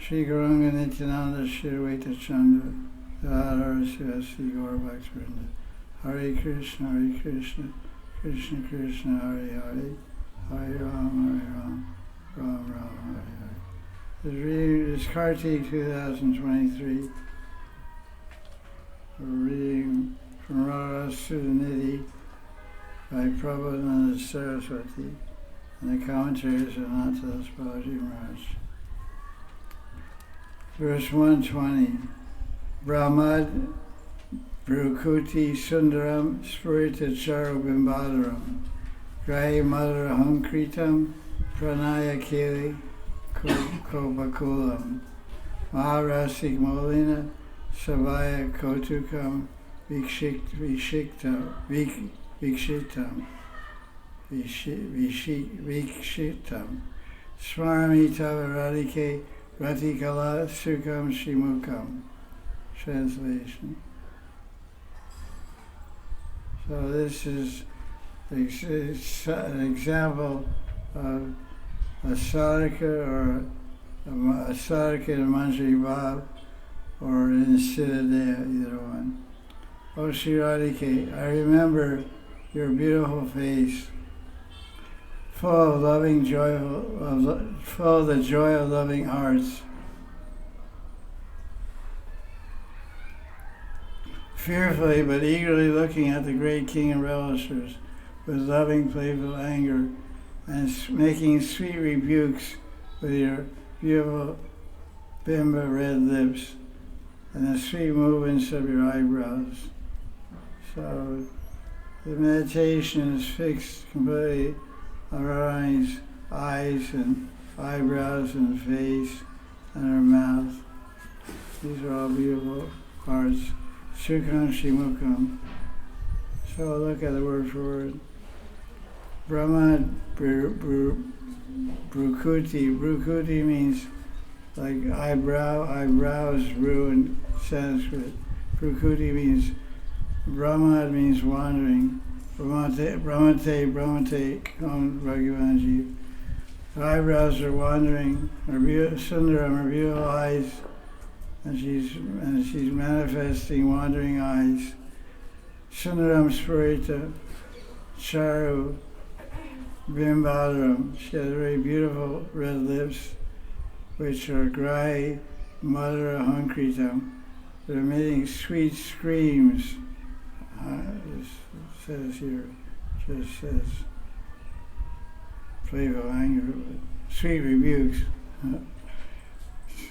Shri Gauranga Nityananda Shri Advaita Chandra Radha Ras Sudhanidhi Gaur Bhaktivinoda Hare Krishna Krishna Krishna Hare Hare Hare Ram Ram Hare Hare. This reading is Karttika 2023. We're reading from Radha Ras Sudhanidhi by Prabhodananda Saraswatipad and the commentaries of Babaji Maharaj. Verse 120. Brahmad Brukuti Sundaram Spurita Charu Bimbadaram Grahi Madara Hunkritam Pranaya Keli Kopakulam Maharasik Molina Savaya Kotukam Vikshitam Smarami Tavaradike Ratikala Sukam Shimukam. Translation. So this is an example of a sadhaka or a sadhaka in Manjari Bhava or in Siddhadeha, either one. O Sri Radhe, I remember your beautiful face, full of the joy of loving hearts. Fearfully but eagerly looking at the great king and relishers with loving, playful anger, and making sweet rebukes with your beautiful bimba red lips and the sweet movements of your eyebrows. So the meditation is fixed completely on Radharani's eyes and eyebrows and face and her mouth. These are all beautiful parts. Sukam Shimukam. So look at the word for word. Brahma Brukuti. Brukuti means like eyebrows, Bru in Sanskrit. Brukuti means, Brahma means wandering. Brahmate, Kam Raghuvanji. Her eyebrows are wandering. Her Sundaram, her beautiful eyes. And she's manifesting wandering eyes. Sundaram Spurita Charu Bimbadaram. She has very beautiful red lips, which are Grahi Madara Hunkritam. They're emitting sweet screams. It says here, just says playful anger, sweet rebukes.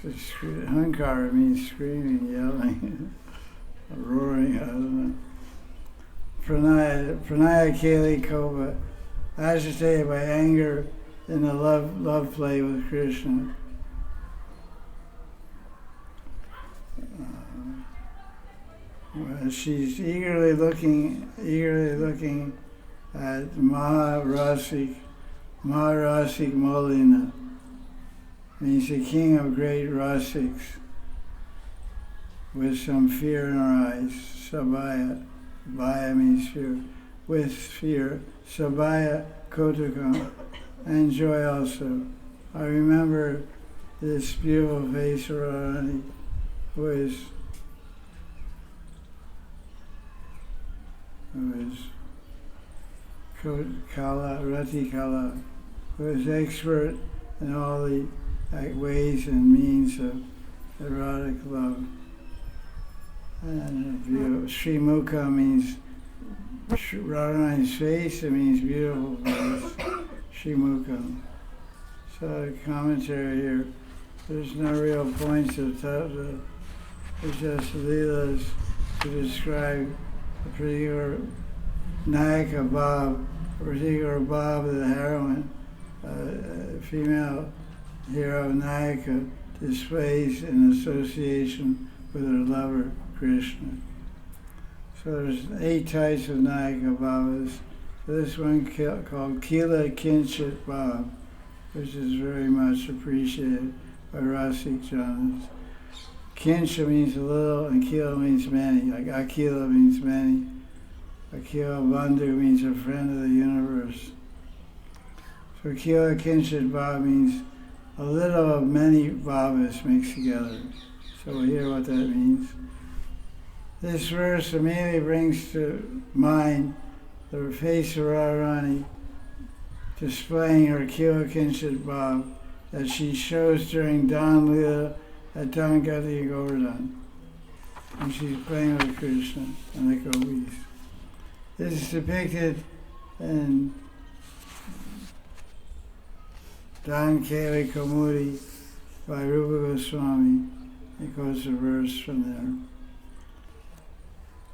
Hankara means screaming, yelling, roaring, I don't know. Pranaya Keli Kopa, agitated by anger in the love play with Krishna. She's eagerly looking at Maharasik Molina. Means the king of great rasiks, with some fear in her eyes. Sabaya, Bhaya means fear, with fear. Sabaya Kotukam, and joy also. I remember this beautiful face of Radharani, who is Rati Kala, who is expert in all the ways and means of erotic love. And Sri Mukha means Radharani's face, it means beautiful face, Sri Mukha. So the commentary here, there's no real points of Tattva, it's just leelas to describe a particular Nayaka Bhava, a particular Bhava of the heroine, female hero Nayaka displays in association with her lover Krishna. So there's 8 types of Nayaka Bhavas. So this one called Kilakinchit Bhava, which is very much appreciated by Rasik Janas. Kinsha means a little and Kila means many, like Akila means many. Akila Bandhu means a friend of the universe. So Kilakinchit Bhava means a little of many bhavas mixed together. So we'll hear what that means. This verse immediately brings to mind the face of Radharani displaying her Kilakinchit Bhava that she shows during Dan Lila at Dangati and Govardhan. And she's playing with Krishna and the gopis. This is depicted in Dan Keli Kamudi by Rupa Goswami. It goes a verse from there.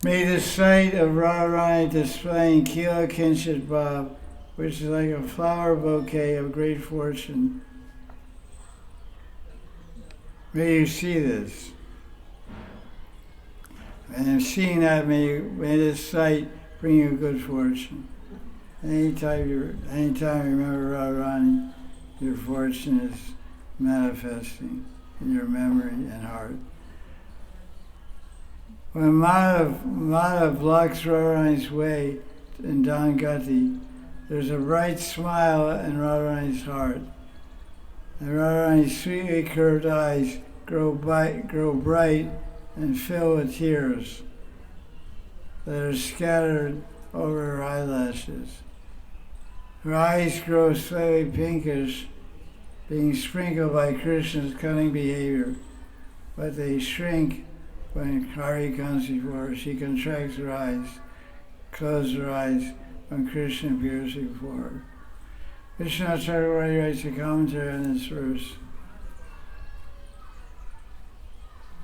May the sight of Radharani displaying Kilakinchit Bhava, which is like a flower bouquet of great fortune, may you see this. And seeing that, may this sight bring you good fortune. Anytime you remember Radharani, your fortune is manifesting in your memory and heart. When Madhav blocks Radharani's way in Dangati, there's a bright smile in Radharani's heart. And Radharani's sweetly curved eyes grow bright and fill with tears that are scattered over her eyelashes. Her eyes grow slightly pinkish, being sprinkled by Krishna's cunning behavior, but they shrink when Hari comes before her. She contracts her eyes, closes her eyes when Krishna appears before her. Vishwanath Chakravarti writes a commentary on this verse.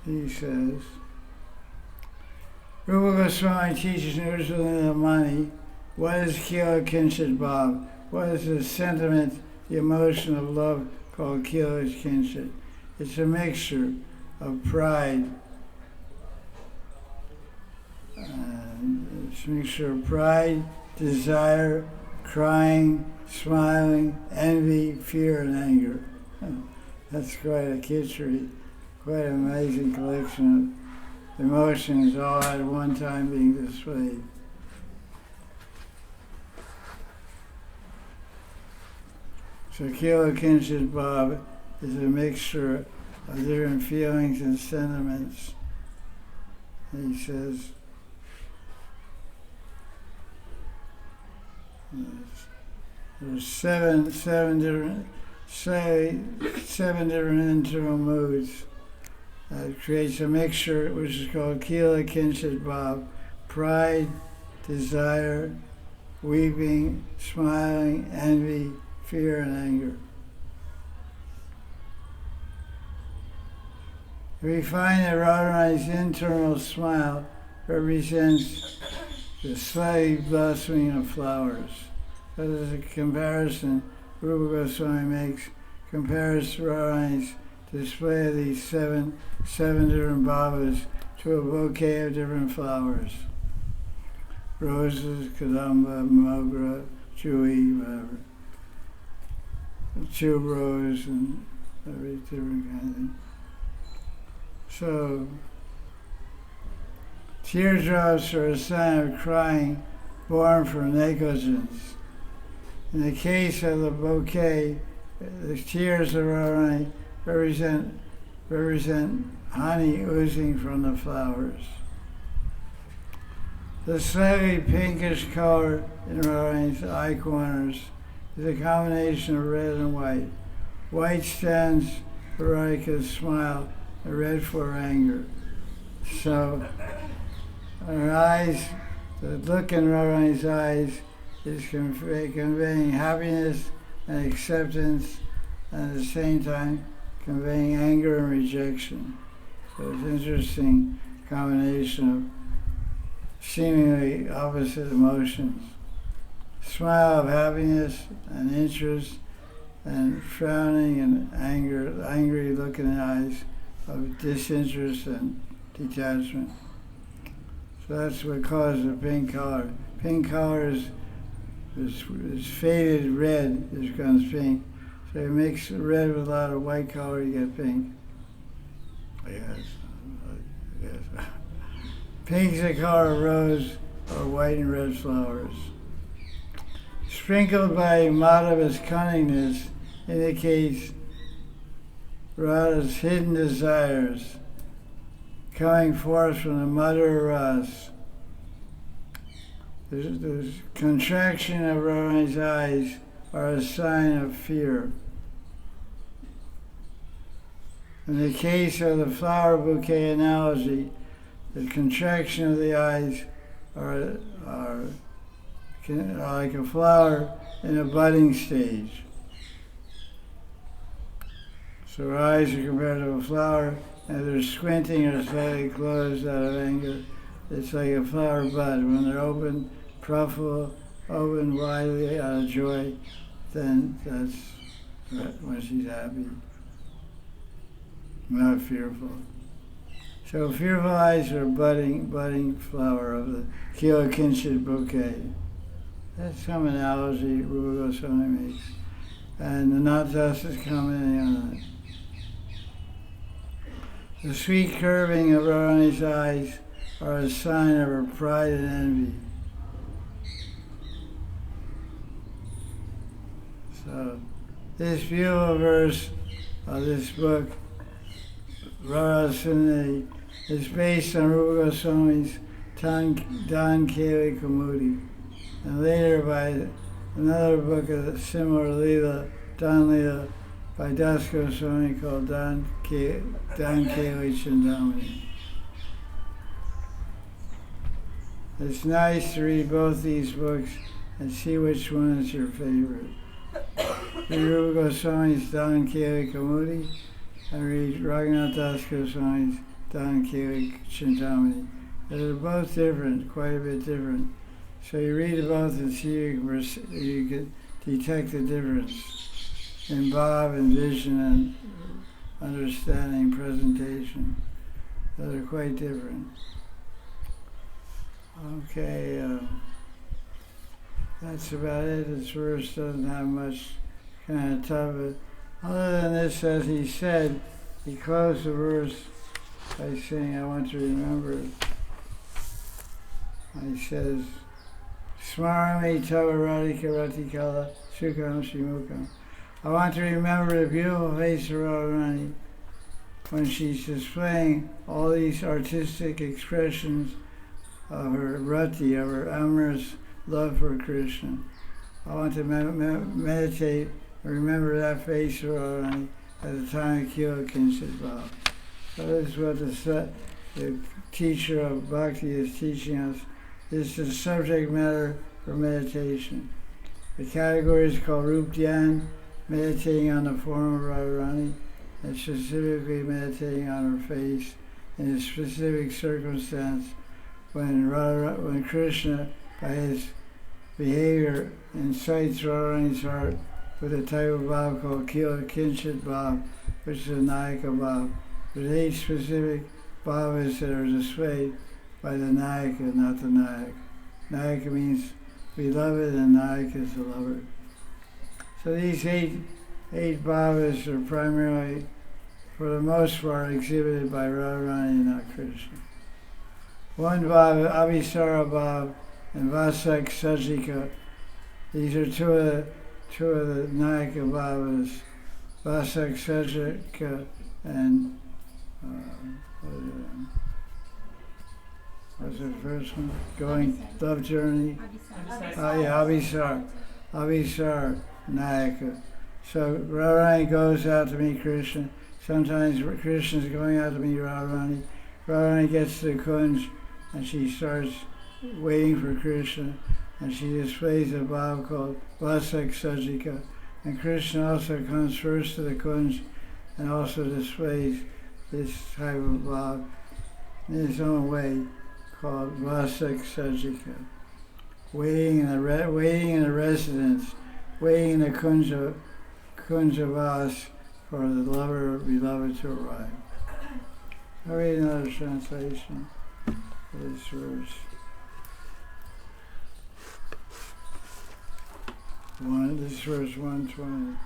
He says, Rupa Goswami teaches Nursalinda Mani what is Kilakinchit Bhava, what is the sentiment, the emotion of love called Kilakinchit. It's a mixture of pride, desire, crying, smiling, envy, fear, and anger. That's quite a kitchery, quite an amazing collection of emotions all at one time being displayed. So Kilakinchit Bhava is a mixture of different feelings and sentiments. And he says, there's seven different internal moods that creates a mixture which is called Kilakinchit Bhava: pride, desire, weeping, smiling, envy, fear, and anger. We find that Radharani's internal smile represents the slightly blossoming of flowers. That is a comparison Rupa Goswami makes, compares Radharani's display of these seven different bhavas to a bouquet of different flowers. Roses, kadamba, mogra, chewy, whatever. Tuberose and every different kind of thing. So, teardrops are a sign of crying born from negligence. In the case of the bouquet, the tears of Radharani represent honey oozing from the flowers. The slightly pinkish color in Radharani's eye corners is a combination of red and white. White stands for Radhika's smile, and red for anger. So, her eyes, the look in Radharani's eyes is conveying happiness and acceptance, and at the same time conveying anger and rejection. So it's an interesting combination of seemingly opposite emotions. Smile of happiness and interest, and frowning and anger, angry look in the eyes of disinterest and detachment. So that's what causes the pink color. Pink color is faded red, it becomes pink. So you mix red with a lot of white color, you get pink. Yes. Pink is the color of rose or white and red flowers. Sprinkled by Madhava's cunningness indicates Radha's hidden desires coming forth from the mother Ras. The contraction of Radharani's eyes are a sign of fear. In the case of the flower bouquet analogy, the contraction of the eyes are like a flower in a budding stage. So her eyes are compared to a flower, and they're squinting or slightly closed out of anger. It's like a flower bud. When they're open, profitable, open widely out of joy, then that's when she's happy, not fearful. So fearful eyes are a budding flower of the Kilakinchit bouquet. That's some analogy Rupa Goswami makes. And the Natas is commenting on that. The sweet curving of Radharani's eyes are a sign of her pride and envy. So this beautiful verse of this book, Radha Ras Sudhanidhi, is based on Rupa Goswami's Dan Keli Kamudi, and later by another book of similar Leela, Dan Leela, by Das Goswami called Dan Keli Chintamani. It's nice to read both these books and see which one is your favorite. Read Rupa Goswami's Dan Keli Kamudi and read Raghunath Das Goswami's Dan Keli Chintamani. They're both different, quite a bit different. So you read both and see you can detect the difference in Bhava and vision and understanding, presentation. They're quite different. Okay, that's about it. This verse doesn't have much kind of tough. Other than this, as he said, he closed the verse by saying, I want to remember. He says, Smarami tava radhika ratikala sukham shimukam. I want to remember the beautiful face of Radharani when she's displaying all these artistic expressions of her rati, of her amorous love for Krishna. I want to meditate and remember that face of Radharani at the time of Kilakinchit Bhava. So this is what the teacher of Bhakti is teaching us. This is the subject matter for meditation. The category is called Rup Dhyan, meditating on the form of Radharani, and specifically meditating on her face in a specific circumstance when Krishna, by his behavior, incites Radharani's heart with a type of bhav called Kilakinchit Bhav, which is a Nayaka Bhav. There's 8 specific bhavas that are displayed by the Nayaka, not the Nayak. Nayaka means beloved and Nayak is the lover. So these eight bhavas are primarily, for the most part, exhibited by Radharani and not Krishna. One bhava, Avisara Bhav and Vasak Sajika. These are two of the Nayaka bhavas, Vasak Sajika and what's the first one? Going Love Journey. Avisar Nayaka. So Radharani goes out to meet Krishna. Sometimes Krishna is going out to meet Radharani. Radharani gets to the Kunj and she starts waiting for Krishna, and she displays a bhav called Vasak Sajika. And Krishna also comes first to the Kunj and also displays this type of bhav in his own way called Vasak Sajika. Waiting in the residence, waiting in the Kunjavas for the lover or beloved to arrive. I'll read another translation of this verse. This is verse 120.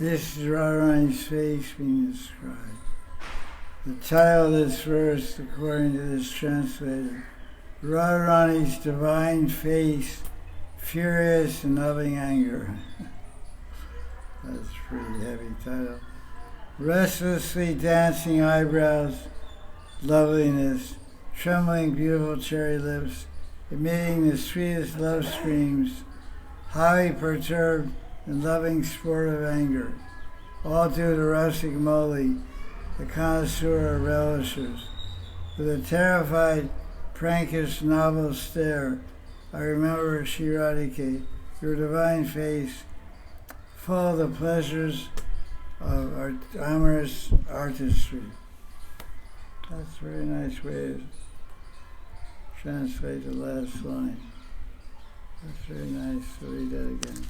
This is Radharani's face being described. The title of this verse, according to this translator, Radharani's divine face, furious and loving anger. That's a pretty heavy title. Restlessly dancing eyebrows, loveliness, trembling beautiful cherry lips, emitting the sweetest love screams, highly perturbed and loving sportive anger, all due to rustic Moli, the connoisseur of relishers. With a terrified, prankish, novel stare, I remember Sri Radhe, your divine face, full of the pleasures of our amorous artistry. That's a very nice way to translate the last line. That's very nice. So read that again.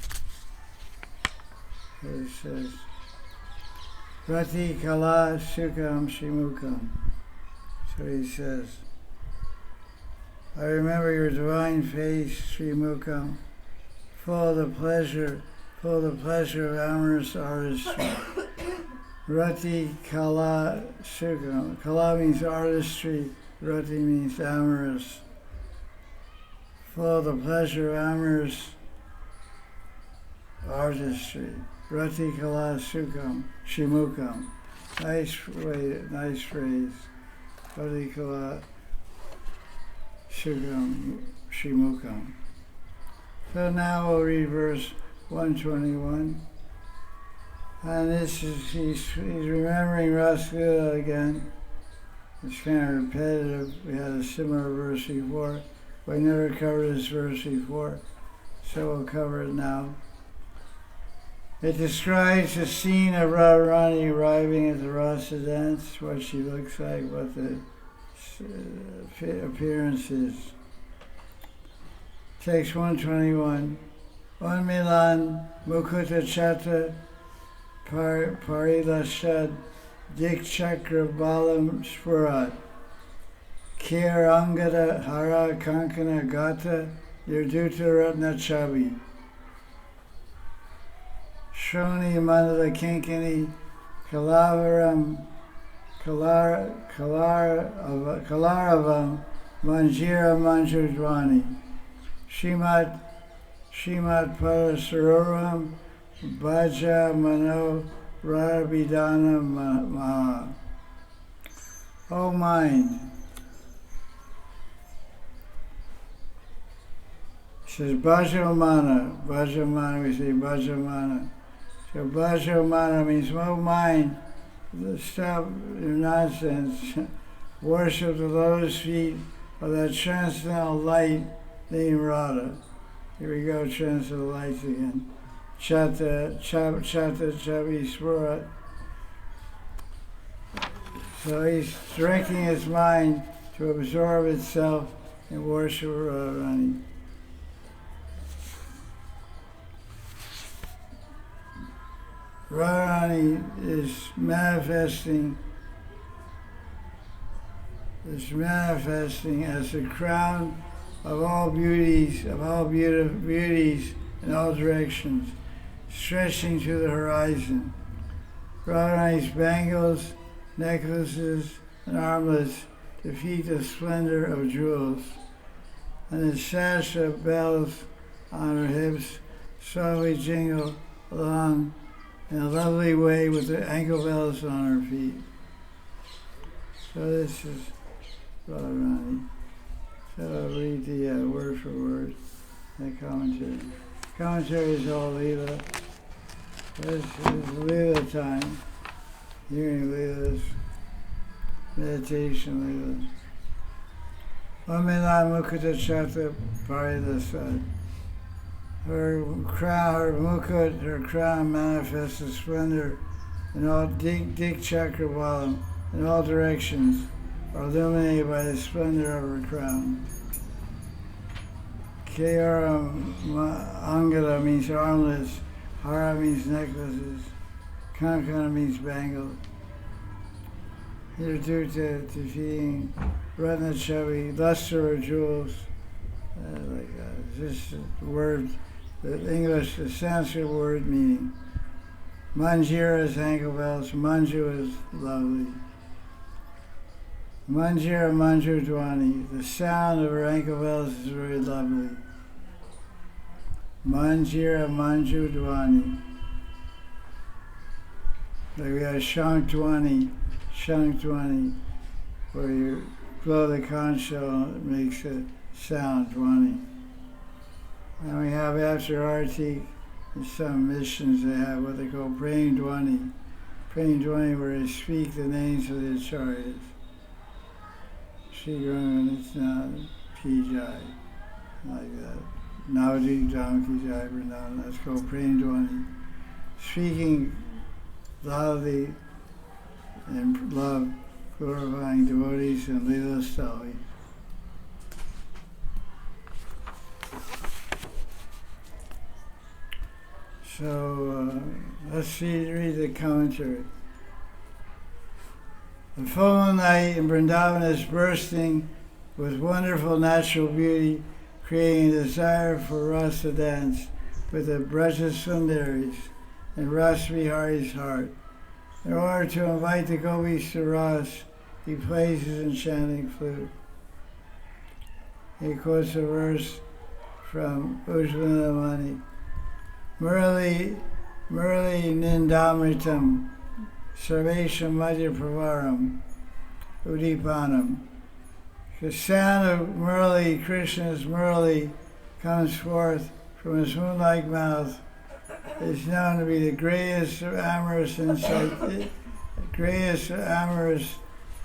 Here it says, Rati Kala Sukham Shimukam. So he says, I remember your divine face, Sri Mukam, full of the pleasure of amorous artistry. Rati Kala Sukham. Kala means artistry, Rati means amorous. Full of the pleasure of amorous artistry. Rati Kala Sukham, Shimukam. Nice way, nice phrase. Rati Kala Sukham, Shimukam. So now we'll read verse 121. And this is, he's remembering Rasgula again. It's kind of repetitive. We had a similar verse before. We never covered this verse before, so we'll cover it now. It describes the scene of Radharani arriving at the Rasa dance, what she looks like, what the appearance is. Text 121. Unmilan Mukuta Chata Parilashad Dik Chakra Balam Spurat Kirangada Hara Kankana Gata Yurduta Ratna Chabi Shroni Mandala Kinkani Kalavaram Kalaravam Manjira Manjudwani Shimat Parasaroram Bhaja Mano Rabidana Maha. O mind, it says Bhajamana, we say Bhajamana. So Bhajamana means, oh mind, stop your nonsense. Worship the lotus feet of that transcendental light named Radha. Here we go, transcendental lights again. Chata, Chabi, Spurat. So he's directing his mind to absorb itself in worship of Radharani. Radharani is manifesting as the crown of all beauties, beauties in all directions, stretching to the horizon. Radharani's bangles, necklaces, and armlets defeat the splendor of jewels, and the sash of bells on her hips softly jingle along in a lovely way with the ankle bells on her feet. So this is Radharani. So I'll read the word for word, the commentary. Commentary is all Leela. This is Leela time. Hearing Leela's meditation Leela. Amila Mukta Chata Parilasad. Her crown, her mukut, her crown manifests the splendor in all dik chakra balam, in all directions, are illuminated by the splendor of her crown. Keara Angala means armlets, Hara means necklaces, Kankana means bangle. Here due to defeating Ratna Chavi, luster or jewels, this word, the English, the Sanskrit word meaning. Manjira's ankle bells. Manju is lovely. Manjira Manju Dwani. The sound of her ankle bells is very lovely. Manjira Manju Dwani. Like we have Shankdwani, where you blow the conch shell and it makes a sound, Dwani. And we have after Arti, in some missions they have what they call Praying Dwani. Praying Dwani where they speak the names of the acharyas. Shri Guru Nityananda Ki Jai, like that. Navadip Dham Ki Jai Vrindavan, that's called Praying Dwani. Speaking loudly and love, glorifying devotees and Leela Stali. So let's read the commentary. The full night in Vrindavan is bursting with wonderful natural beauty, creating a desire for rasa dance with the Braja Sundaris and Ras Vihari's heart. In order to invite the gopis to Ras, he plays his enchanting flute. He quotes a verse from Ujjvalamani. Murali Nindamritam Sarvesham Madhya Pravaram Udipanam. The sound of Murali, Krishna's Murali, comes forth from his moon-like mouth. Is known to be the greatest of amorous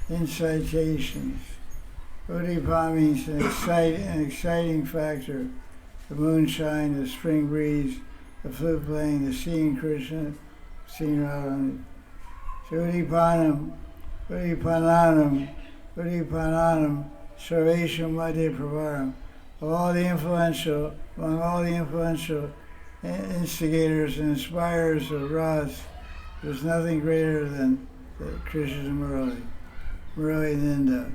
incitations. Udipa means an exciting factor. The moonshine, the spring breeze, the flute playing, the seeing Krishna, seeing Radharani. So Udipanam, Sarvesham Madhya Pravaram. Among all the influential instigators and inspirers of Ras, there's nothing greater than Krishna's Murali Ninda.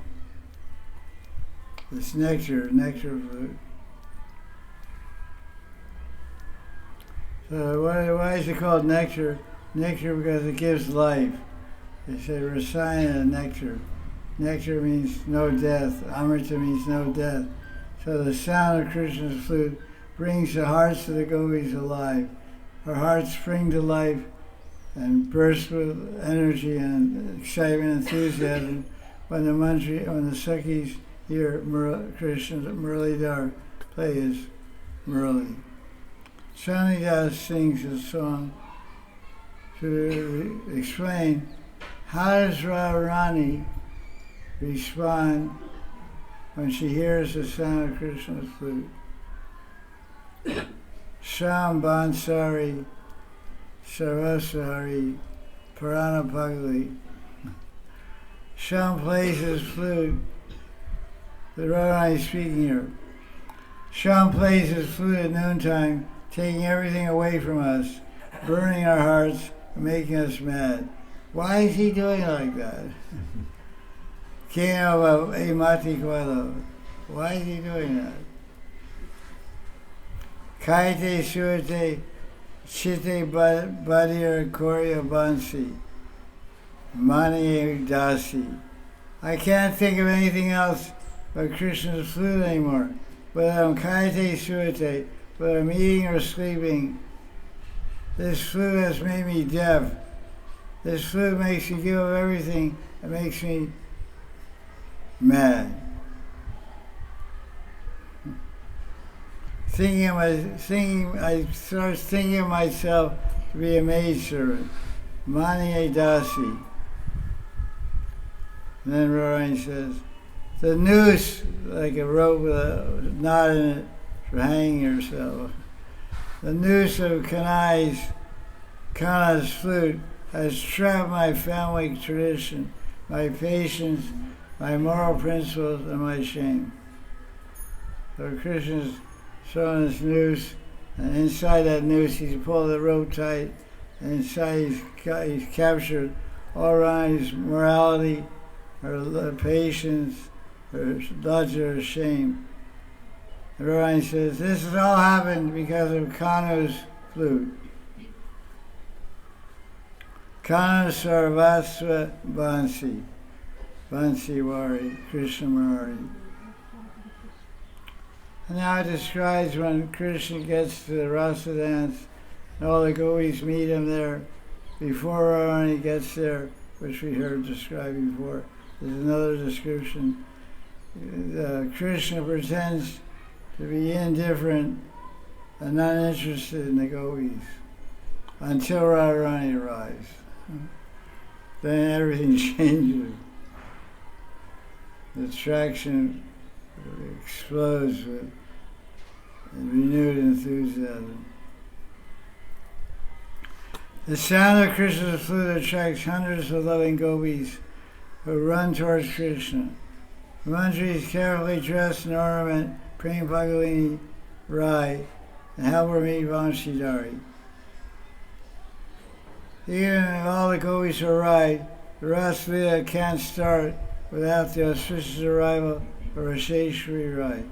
This nectar flute. So why is it called nectar? Nectar because it gives life. They say Rasayana nectar. Nectar means no death. Amrita means no death. So the sound of Krishna's flute brings the hearts of the gopis alive. Our hearts spring to life and burst with energy and excitement and enthusiasm when the Sakhis hear Krishna's Muralidhar play his Murali. Swamidas sings a song to explain how does Radharani respond when she hears the sound of Krishna's flute. Sham Bansari Saraswari Paranapagli. Sham plays his flute. The Radharani is speaking here. Sham plays his flute at noontime, taking everything away from us, burning our hearts and making us mad. Why is he doing like that? Why is he doing that? Kaite Surte Chite Badir Korya Bansi Mani Dasi. I can't think of anything else but Krishna's flute anymore. Whether I'm Kaite Surte, whether I'm eating or sleeping, this flute has made me deaf. This flute makes me give up everything. It makes me mad. I start thinking of myself to be a maidservant. Mani dasi. And then Radharani says, the noose, like a rope with a knot in it for hanging yourself. The noose of Kanai's flute has trapped my family tradition, my patience, my moral principles, and my shame. So Krishna's throwing this noose, and inside that noose he's pulled the rope tight, and inside he's captured all around his morality, her patience, her lajja, her shame. And Radharani says, this has all happened because of Kanu's flute. Kana Sarvasva Bansi, Bansi Wari, Krishna Murari. And now it describes when Krishna gets to the Rasa dance, and all the gopis meet him there. Before Radharani gets there, which we heard described before, there's another description. Krishna pretends to be indifferent and not interested in the gopis until Radharani arrives. Then everything changes. The attraction explodes with renewed enthusiasm. The sound of Krishna's flute attracts hundreds of loving gopis who run towards Krishna. The Manjaris carefully dressed in ornament, Prem Pagalini Rai, and help her meet Vanshidari. Even if all the gopis arrive, the Ras Leela can't start without the auspicious arrival of Rasheshwari Rai.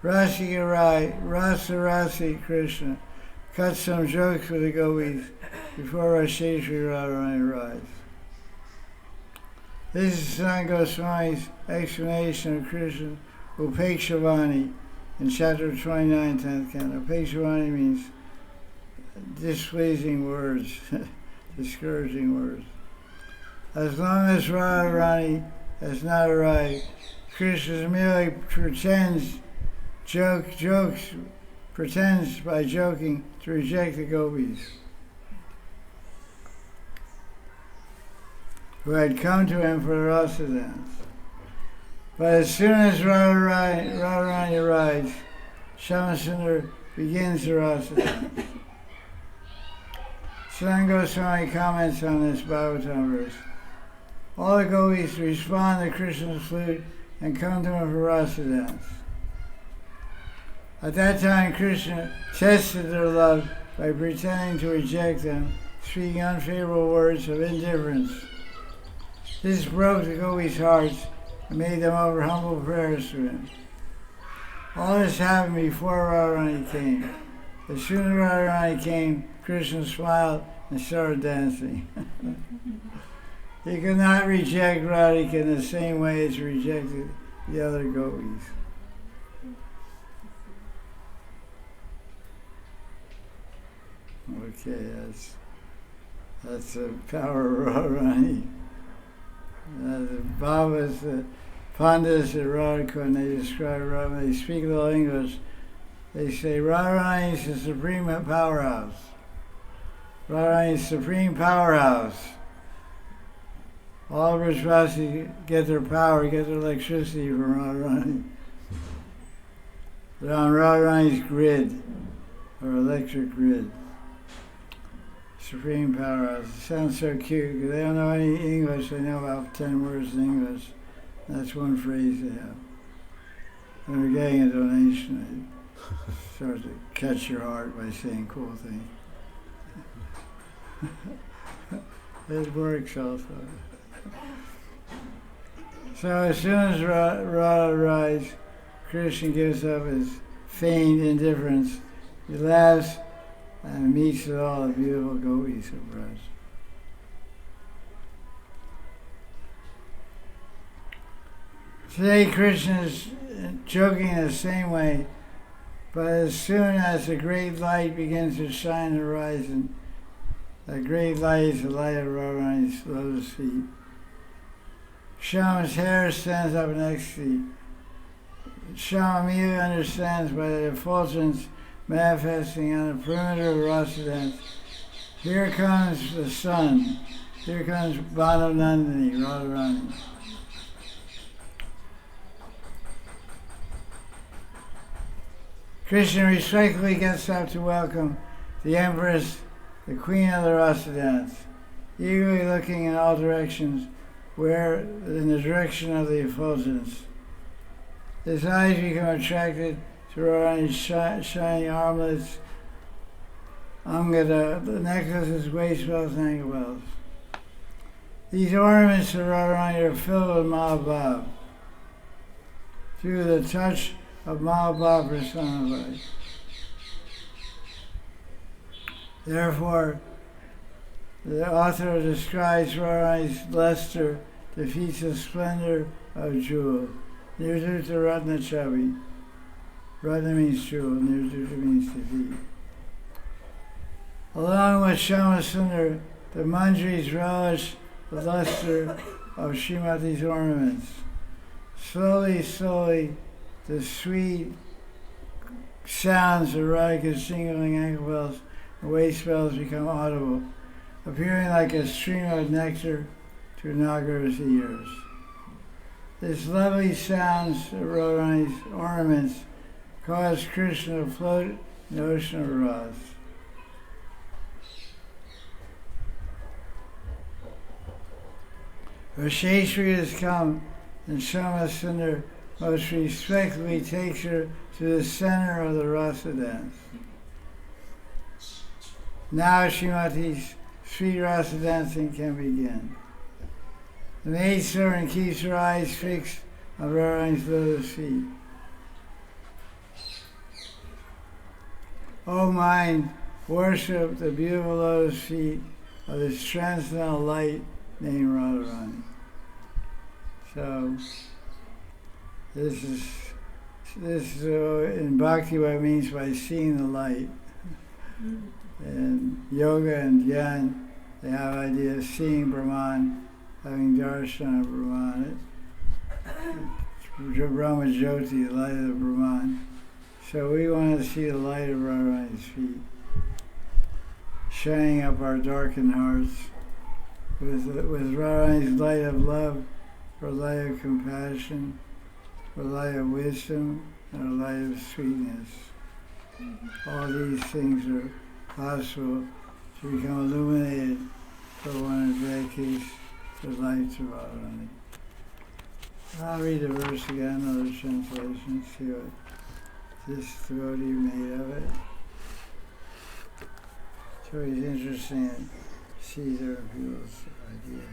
Rasika Rai, Rasa Krishna, cuts some jokes with the gopis before Rasheshwari Radharani arrives. This is Sanat Goswami's explanation of Krishna Upekshravani in chapter 29, 10th canto. Upekshravani means displeasing words, discouraging words. As long as Radharani has not arrived, Krishna merely pretends by joking to reject the gopis who had come to him for the Rasa dance. But as soon as Radharani arrives, Shyamasundar begins the Rasa dance. Sanat Goswami comments on this Bhagavatam verse. All the gopis respond to Krishna's flute and come to him for Rasa dance. At that time, Krishna tested their love by pretending to reject them, speaking unfavorable words of indifference. This broke the gopis' hearts and made them offer humble prayers to him. All this happened before Radharani came. As soon as Radharani came, Krishna smiled and started dancing. He could not reject Radhika in the same way as he rejected the other gopis. Okay, that's the power of Radharani. The Bhavas, the Pandits at Radhika, when they describe Radharani, they speak a little English. They say Radharani is the supreme powerhouse. Radharani is supreme powerhouse. All Brajvasis get their power, get their electricity from Radharani. They're on Radharani's grid, or electric grid. Supreme powerhouse. It sounds so cute because they don't know any English. They know about 10 words in English. That's one phrase they have. When they're getting a donation, they start to catch your heart by saying cool things. It works also. So as soon as Radha arrives, Krishna gives up his feigned indifference. He laughs and meets with all the beautiful gopis of Braj. Today Krishna is joking in the same way, but as soon as the great light begins to shine on the horizon, that great light is the light of Radharani's lotus feet. Shyama's hair stands up in ecstasy. Shyama immediately understands by the effulgence manifesting on the perimeter of Rasa dance. Here comes the sun. Here comes Bhava Radharani. Krishna respectfully gets up to welcome the Empress, the Queen of the Rasa dance, eagerly looking in all directions, where in the direction of the effulgence. His eyes become attracted to Radharani's shining armlets, Angada, the necklaces, waist belts, and ankle belts. These ornaments of Radharani are filled with Mahabhav. Through the touch of Mahabhav personified. Therefore, The author describes Radharani's luster defeats the splendor of jewel. Nirduta Ratna Chavi. Ratna means jewel, Nirduta means defeat. Along with Shyamasundar, the Manjaris relish the luster of Srimati's ornaments. Slowly, slowly, the sweet sounds of Radhika's jingling ankle bells and waist bells become audible, appearing like a stream of nectar to Nagara's ears. This lovely sounds of Radharani's ornaments cause Krishna to float in the ocean of Ras. Rasheshri has come, and Shyamasundar most respectfully takes her to the center of the rasa dance. Now Srimati's sweet rasa dancing can begin. The maidservant keeps her eyes fixed on Radharani's lotus feet. O mind, worship the beautiful lotus feet of this transcendental light named Radharani. So this is in Bhakti what it means by seeing the light. And yoga and dhyan, they have idea of seeing Brahman, having darshan of Brahman. Brahma Jyoti, the light of the Brahman. So we want to see the light of Radharani's feet, shining up our darkened hearts with Radharani's light of love, or light of compassion, or light of wisdom, or light of sweetness. All these things are possible to become illuminated for one who dedicates the light to Radharani. I'll read the verse again, another translation, see what this devotee made of it. So it's interesting to see their people's idea.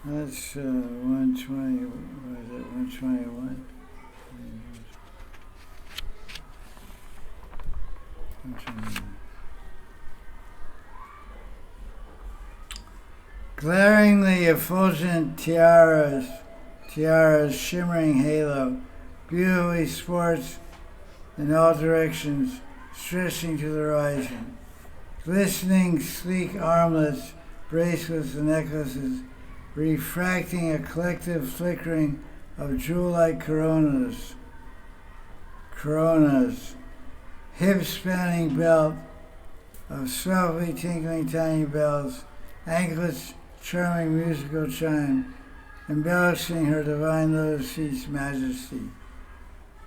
That's 120, what is it, 121? 121. Glaringly effulgent tiaras, shimmering halo, beautifully sports in all directions, stretching to the horizon. Glistening, sleek armlets, bracelets, and necklaces, refracting a collective flickering of jewel-like coronas. Hip-spanning belt of softly tinkling tiny bells, anklets charming musical chime, embellishing her divine lotus feet's majesty.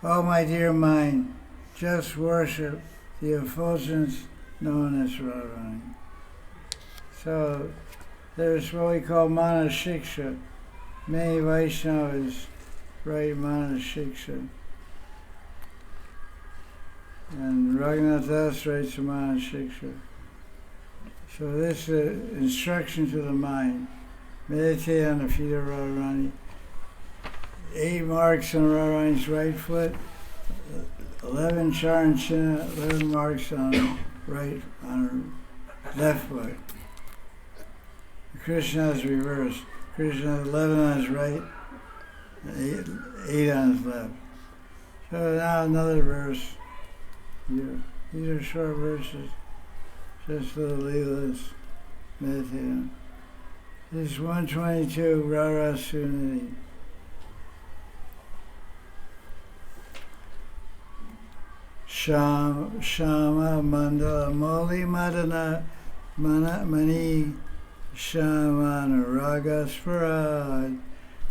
Oh, my dear mind, just worship the effulgence known as Radharani. So there's what we call mana shiksha. Many Vaishnavas write mana shiksha. And Raghunath Das writes a mana shiksha. So this is instruction to the mind. Meditate on the feet of Radharani. 8 marks on Radharani's right foot, 11 charan china, 11 marks on her left foot. Krishna is reversed. Krishna has 11 on his right, and 8 on his left. So now another verse here. These are short verses. Just little leelas, meditate on. This is 122, Radha Ras Sudhanidhi. Shama Mandala Moli Madana Mani Shamana Raga Sparad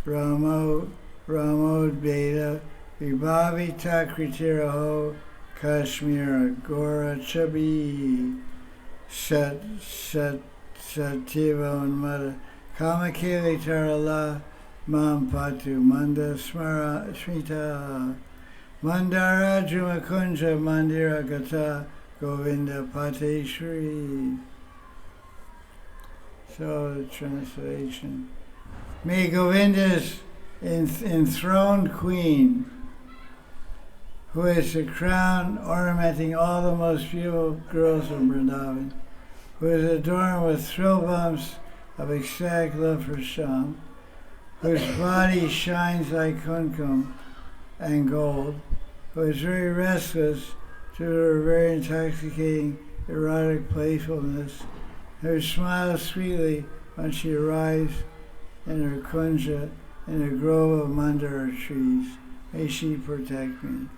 Ramod Beta Vibhavi Takritiraho Kashmira Gora Chabi Sativa and Mada Kamakili Tarala Mampatu Manda Smita Mandara Jumakunja Mandira Gata Govinda Pate Shri. So the translation. May Govinda's enthroned queen who is the crown ornamenting all the most beautiful girls of Vrindavan, who is adorned with thrill bumps of ecstatic love for Shyam, whose body shines like kumkum and gold, who is very restless due to her very intoxicating erotic playfulness, who smiles sweetly when she arrives in her kunja in a grove of mandara trees. May she protect me.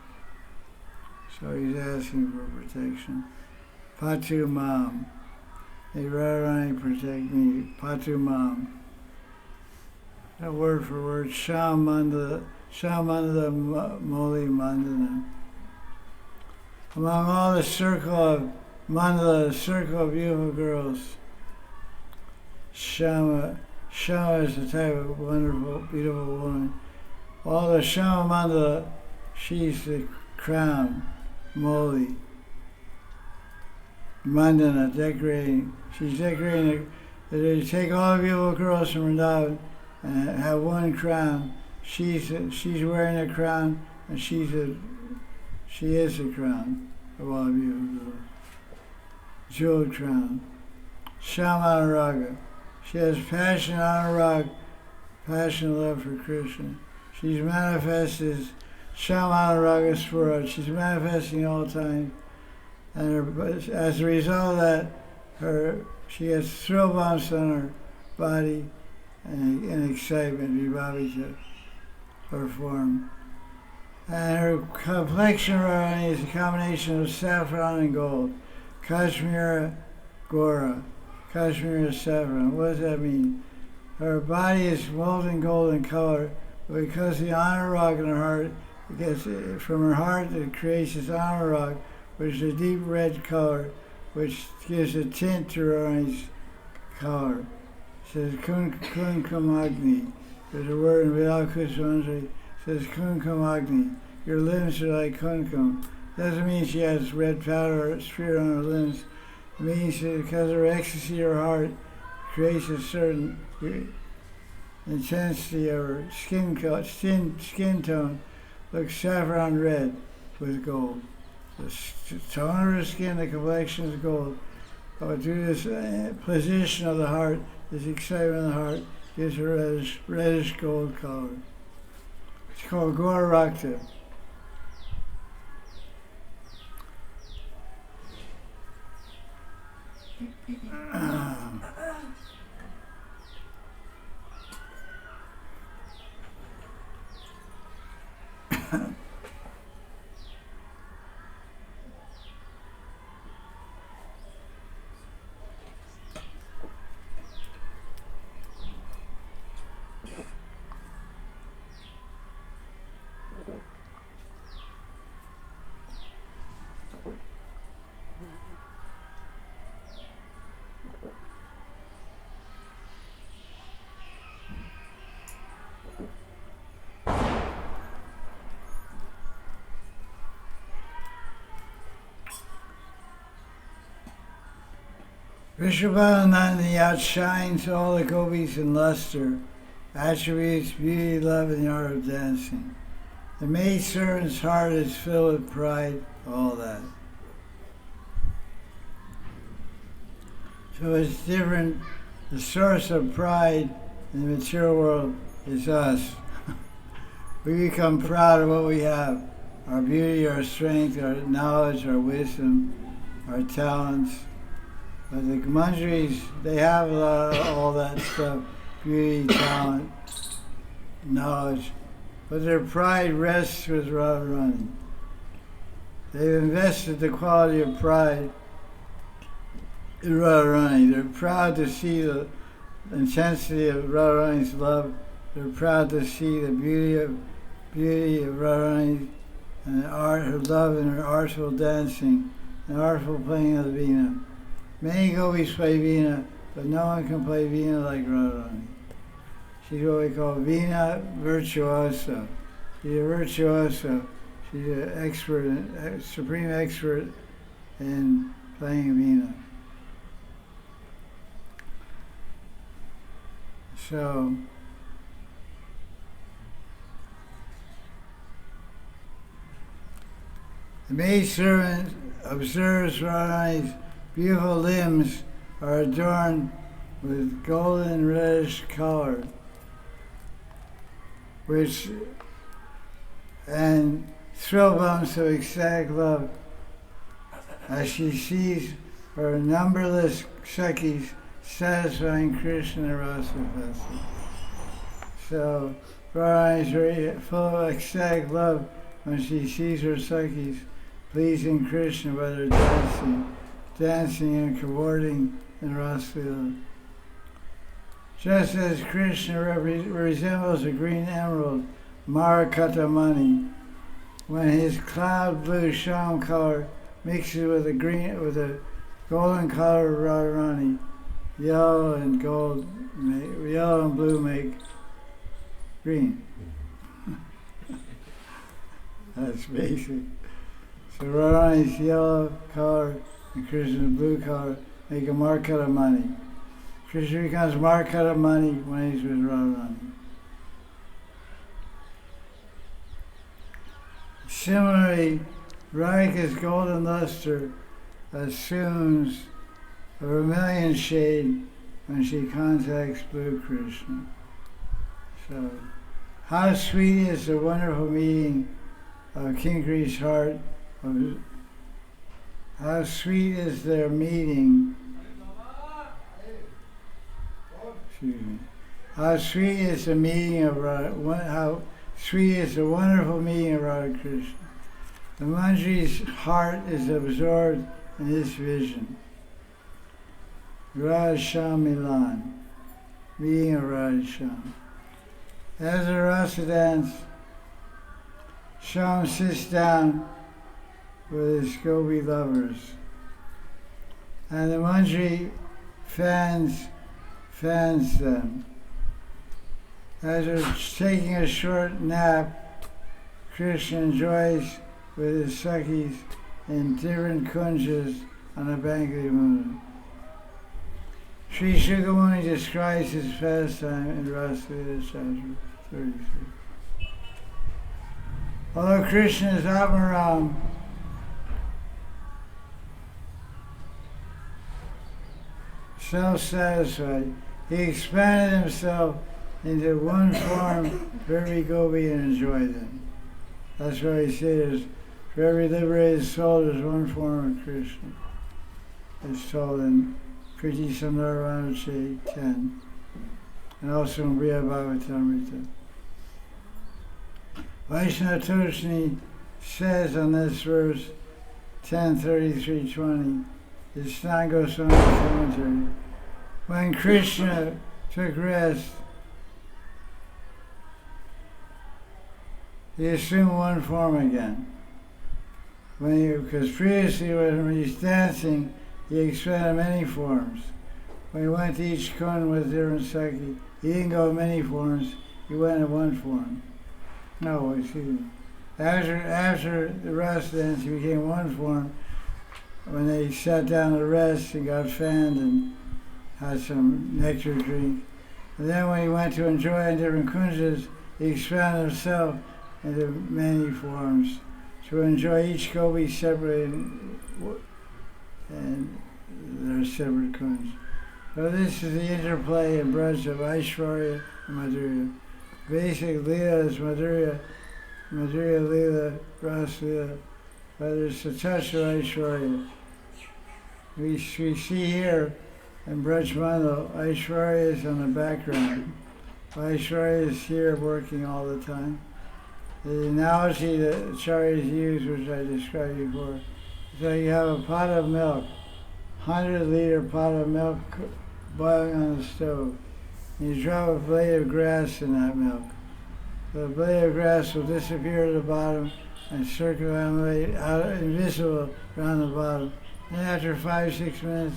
So he's asking for protection. Patu Mam. May Radharani protect me. Patu Mam. That word for word. Shamanda Moli Mandana. Among all the circle of Mandala, the circle of beautiful girls, Shama is a type of wonderful, beautiful woman. All the Shama Mandala, she's the crown, Moli. Mandana, decorating. She's decorating. They take all the beautiful girls from Vrindavan and have one crown. She's wearing a crown, and she is the crown of all the beautiful girls. Jeweled crown. Shamanaraga. She has passion anurag, passion love for Krishna. She's manifested Shamanaraga Swarup. She's manifesting all time. And as a result of that, she has thrill bumps on her body and excitement, vibhavita, her form. And her complexion is a combination of saffron and gold. Kashmira Gora. Kashmira saffron. What does that mean? Her body is molten gold in color, but because the anurag in her heart, from her heart it creates this anurag, which is a deep red color, which gives a tint to Radharani's color. It says Kumkumagni. There's a word in Vilakusmanjari. It says Kumkumagni. Your limbs are like kumkum. Doesn't mean she has red powder smeared on her limbs. It means that because of her ecstasy, her heart creates a certain intensity of her skin tone, looks saffron red with gold. The tone of her skin, the complexion is gold. But due to this position of the heart, this excitement of the heart, gives her reddish gold color. It's called Gaurakta. Vishwabhadananda outshines all the gopis in luster, attributes, beauty, love, and the art of dancing. The maid servant's heart is filled with pride, all that. So it's different. The source of pride in the material world is us. We become proud of what we have, our beauty, our strength, our knowledge, our wisdom, our talents. But the Manjaris, they have a lot of all that stuff, beauty, talent, knowledge, but their pride rests with Radharani. They've invested the quality of pride in Radharani. They're proud to see the intensity of Radharani's love. They're proud to see the beauty of Radharani and the art, her love and her artful dancing and artful playing of the veena. Many gopis play veena, but no one can play veena like Radharani. She's what we call veena virtuosa. She's a virtuoso. She's an expert, a supreme expert in playing veena. So, The maidservant observes Radharani's beautiful limbs are adorned with golden reddish color, and thrill bumps of ecstatic love as she sees her numberless Sakhis satisfying Krishna Rasa Festival. So Radharani is very full of ecstatic love when she sees her Sakhis pleasing Krishna by their dancing and cavorting in Rasa. Just as Krishna resembles a green emerald, Marakatamani, when his cloud blue sham color mixes with a golden color of Radharani, yellow and blue make green. That's basic. So Radharani's yellow color and Krishna's blue color make a Marakatamani. Krishna becomes Marakatamani when he's with Radharani. Similarly, Radhika's golden luster assumes a vermilion shade when she contacts blue Krishna. So, how sweet is the wonderful meeting of Kinkari's heart. How sweet is their meeting. Excuse me. How sweet is the meeting of how sweet is the wonderful meeting of Radha Krishna. The Manjari's heart is absorbed in this vision. Radha Sham Milan, meeting of Radha Sham. As the Rasa dance, Sham sits down with his Gopi lovers, and the Manjari fans them. As they're taking a short nap, Krishna enjoys with his Sakhis in different kunjas on the bank of the Yamuna. Sri Shukamuni describes his pastime in Rasaveda chapter 33. Although Krishna is Atmaram, self-satisfied, he expanded himself into one form for every gopi and enjoyed them. That's why he says, for every liberated soul there's one form of Krishna. It's told in Kriti Sundaravanache 10, and also in Briya Bhagavatamrita. Vaishnava Toshni says on this verse, 10:33-20, is Snan Goswami commentary. When Krishna took rest, he assumed one form again. Because previously when he's dancing, he expanded many forms. When he went to each kund with different Sakhi, he didn't go in many forms, he went in one form. No, excuse me. After the rest dance, he became one form. When they sat down to rest and got fanned and had some nectar drink. And then when he went to enjoy in different kunjas, he expanded himself into many forms to enjoy each gopi separately and their separate kunjas. So this is the interplay and Braj of Aishwarya and Madhurya. Basic Leela is Madhurya Leela, Ras Leela, but there's a touch of Aishwarya. We see here in Braj Mandal, Aishwarya is on the background. Aishwarya is here working all the time. The analogy that acharyas use, which I described before, is that you have a pot of milk, 100-liter pot of milk boiling on the stove. And you drop a blade of grass in that milk. The blade of grass will disappear at the bottom and circulate out invisible around the bottom. And after 5-6 minutes,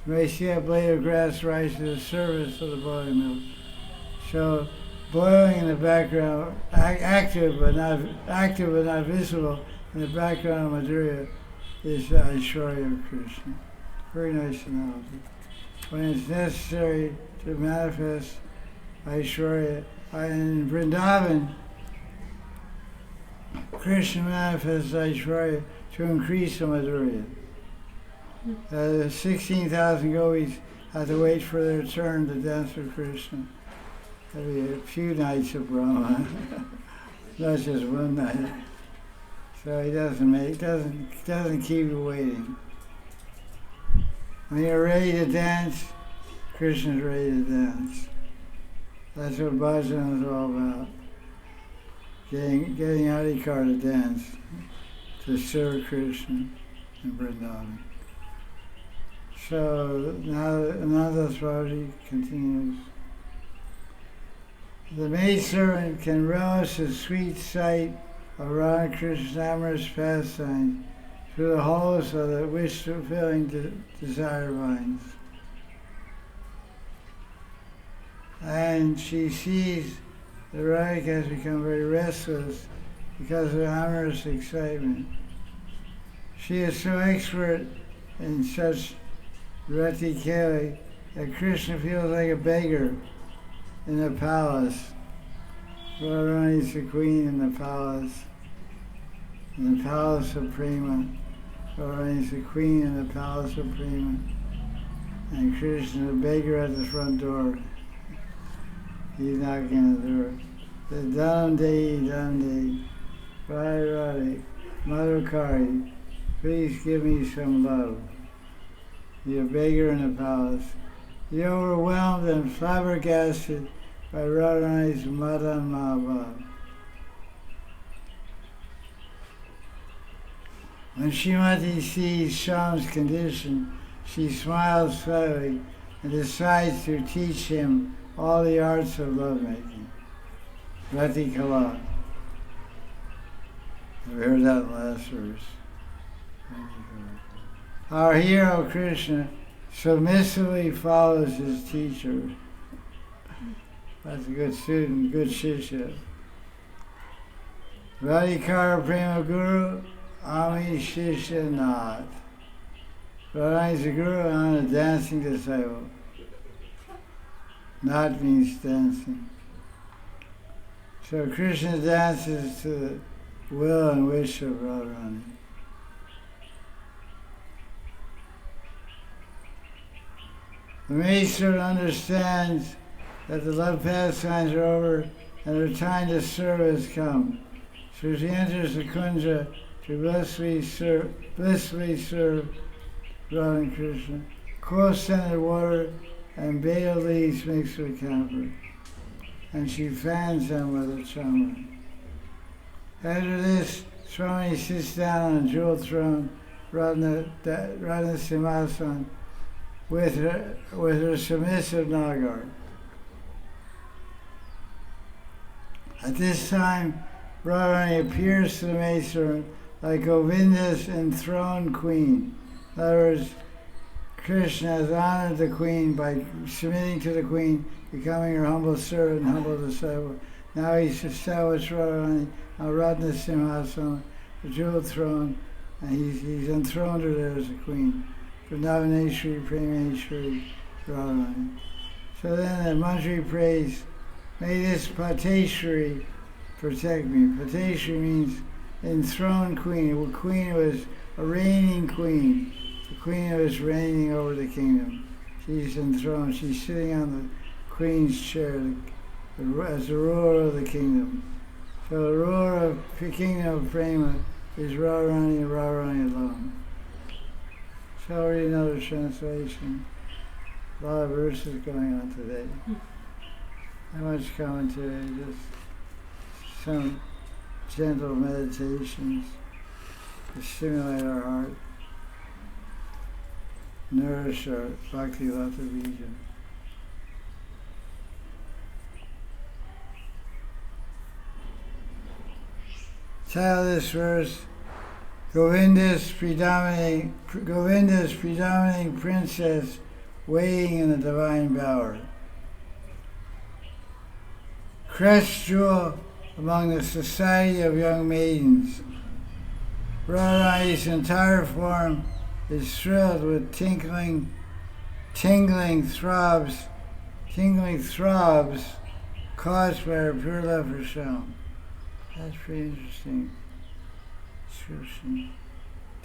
you may see a blade of grass rise to the surface of the boiling milk. So boiling in the background, active but not visible in the background of Madhurya is the Aishwarya of Krishna. Very nice analogy. When it's necessary to manifest Aishwarya, in Vrindavan, Krishna manifests Aishwarya to increase the Madhurya. 16,000 gopis had to wait for their turn to dance with Krishna. There'd be a few nights of Brahma, not just one night. So he doesn't keep you waiting. When you're ready to dance, Krishna's ready to dance. That's what bhajan is all about. Getting Adhikar to dance, to serve Krishna in Vrindavan. So now Ananda Swaji continues. The maidservant can relish the sweet sight of Radha Krishna's amorous pastimes through the holes of the wish-fulfilling desire vines. And she sees the Radhika has become very restless because of amorous excitement. She is so expert in such Rati Keli that Krishna feels like a beggar in the palace. Radharani is the queen in the palace of Prema. Radharani is the queen in the palace of Prema. And Krishna is a beggar at the front door. He's knocking on the door. The Dande, Radhe, Madhukari, please give me some love. You're a beggar in the palace. You're overwhelmed and flabbergasted by Radharani's Madan Mahabhav. When Srimati sees Shyam's condition, she smiles slightly and decides to teach him all the arts of lovemaking. Rati Kala. We heard that in the last verse. Our hero Krishna submissively follows his teacher. That's a good student, good shishya. Radhikara Prema Guru, Ami Shishya Nath. Radha is a guru, I'm a dancing disciple. Nath means dancing. So Krishna dances to the will and wish of Radharani. The maidservant understands that the love pastimes are over and her time to serve has come. So she enters the kunja to blissfully serve Radha and Krishna. Cool-scented water and beta leaves mixed with camphor. And she fans them with a chamar. After this, Swami sits down on a jeweled throne, Radha Simhasan, with her submissive Nagar. At this time, Radharani appears to the maidservant like Govinda's enthroned queen. In other words, Krishna has honored the queen by submitting to the queen, becoming her humble servant and humble disciple. Now he's established Radharani on Radha Simhasan, the jeweled throne, and he's enthroned her there as a queen. Vrindavaneshwari, Premeshwari, Radharani. So then the mantra prays, may this Pateshwari protect me. Pateshwari means enthroned queen, a queen who is a reigning queen, the queen who is reigning over the kingdom. She's enthroned, she's sitting on the queen's chair as the ruler of the kingdom. So the ruler of the kingdom of Prema is Radharani and Radharani alone. So I'll read another translation. A lot of verses going on today. Not much commentary, just some gentle meditations to stimulate our heart, nourish our bhakti lata bija. Title of this verse, Govinda's predominating princess waiting in the divine bower. Crest jewel among the society of young maidens. Radharani's entire form is thrilled with tingling throbs caused by her pure love for Shyam. That's pretty interesting description.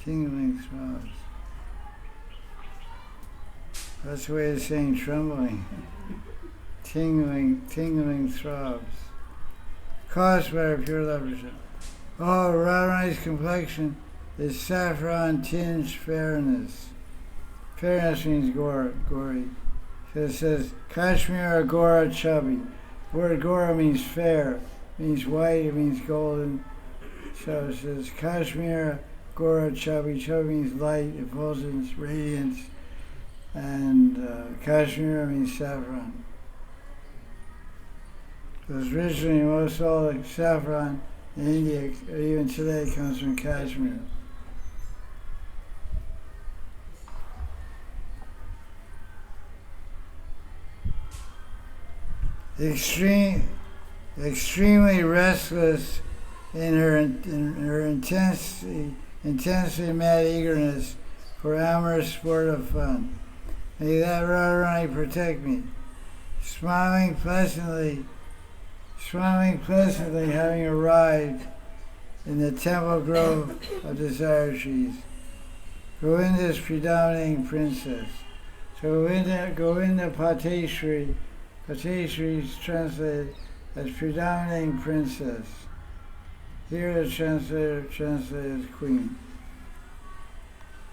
tingling throbs. That's the way of saying trembling. Tingling throbs. Caused by her pure lovership. Oh, Radharani's complexion is saffron tinged fairness. Fairness means gory. So it says, Kashmir Agora chubby. The word Gora means fair, means white, it means golden. So it says, Kashmir Gora chubby. Chubby means light, effulgence, radiance. And Kashmir means saffron. Because originally most all the saffron in India, or even today, comes from Kashmir. Extremely restless in her intensely mad eagerness for amorous sportive fun. May that Radharani protect me. Smiling pleasantly, having arrived in the temple grove of desire trees. Govinda's predominating princess. So Govinda Pateshri is translated as predominating princess. Here the translator translated as queen.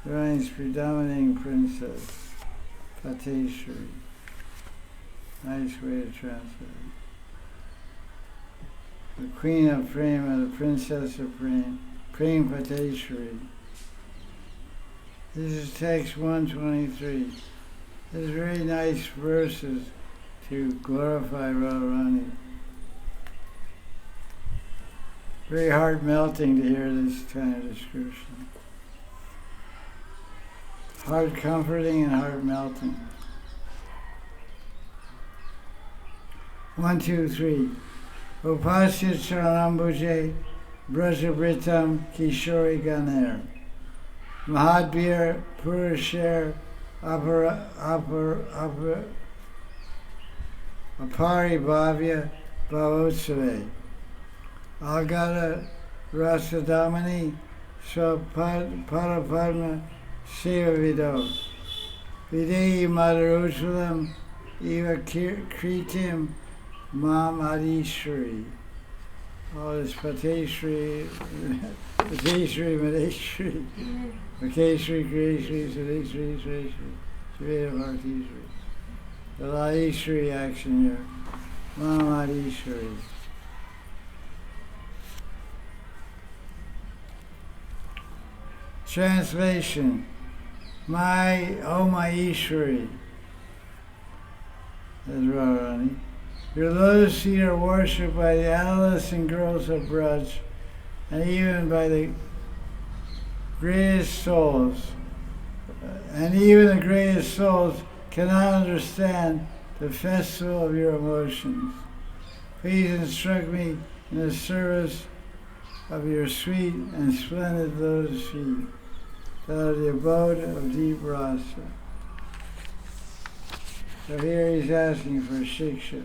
Radharani's predominating princess. Pateshri. Nice way to translate it. The queen of Prema, the princess of Prema, Prem Pateshri. This is text 123. There's very nice verses to glorify Radharani. Very heart melting to hear this kind of description. Heart comforting and heart melting. 1, 2, 3. Upasya Charanambuje Brajabritam Kishori Ganer Mahadbir Purusher Apari Bhavya Bhavotsave Agata Rasadamani Parapadma Seva Videyi Madaruchalam Eva Kritim Mam Adishri. Oh, it's Pateshri, Madeshri, Makeshri, Krishri, Sadeshri, Sreshri, Sreda Bhaktishri. The Laishri action here. Mam Adishri. Translation. My Ishwari. That's Radharani. Your lotus feet are worshipped by the adolescent girls of Braj, and even by the greatest souls. And even the greatest souls cannot understand the festival of your emotions. Please instruct me in the service of your sweet and splendid lotus feet, that are the abode of deep rasa. So here he's asking for shiksha.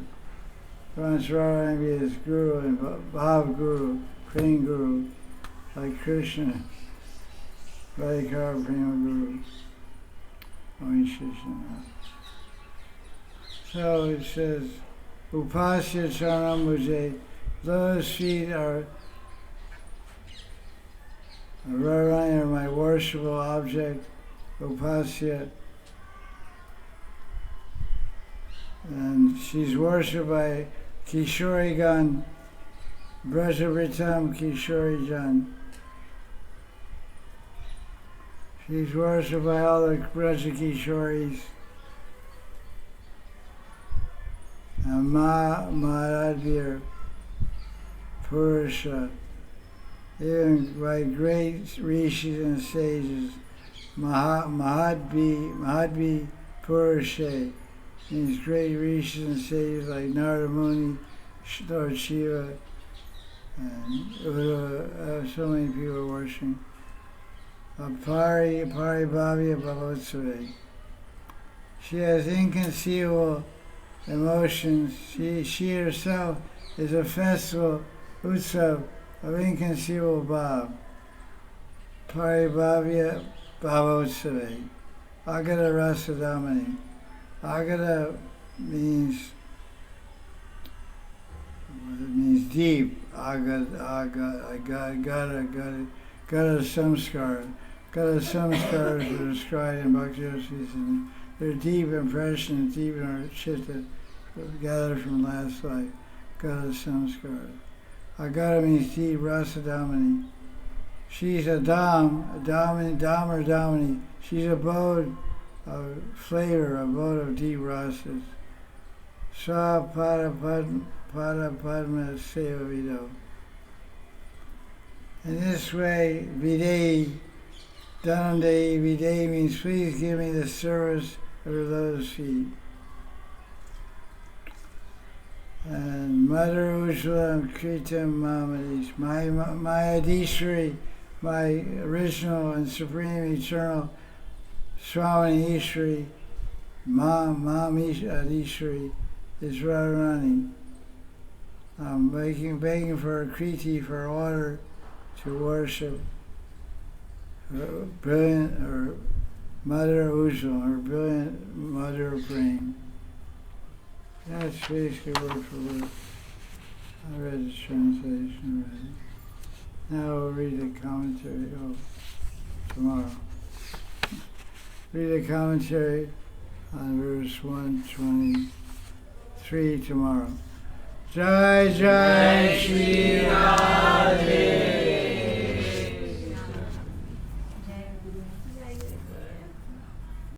Wants Radharani to be his guru and Bhava guru, praying guru, like Krishna, Radhikar Prema Guru. So it says, Upasya Charanambuje, those feet are Radharani are my worshipable object, Upasya. And she's worshipped by Kishori Gan, Brajabritam Kishori Jan. She's worshipped by all the Braja Kishoris. And Maharadvir Purusha, even by great rishis and sages, Mahadbi Purusha, means great rishis and sages like Narada Muni, Lord Shiva, and so many people worshiping. Apari Bhavya Bhavotsave. She has inconceivable emotions. She herself is a festival, utsav, of inconceivable bhav. Paribhavya Bhavotsave. Agata Rasadamani. Agata means deep. Gata samskara. Gata samskaras are described in Bhakti Yoga. They're deep impressions, deep in our chitta, gathered from last life. Gata samskara. Agata means deep, Rasadamani. She's a dam or damani. She's abode of flavor, abode of deep rasas. Sa pada padma seva vido. In this way, Videi, Dhanandei, Videi means please give me the service of your lotus feet. And Mother Ujjvala Kritam Mahamadish, my Adishri, my original and supreme eternal Swami Ishri, Mam Adishri, is Radharani. I'm begging for a kriti, for order to worship her brilliant, or Mother Ujjvala, her brilliant Mother of Brain. That's basically word for word. I read the translation already. Now we'll read the commentary. Tomorrow. Read the commentary on verse 123 tomorrow. Jai Jai Sri Radhe.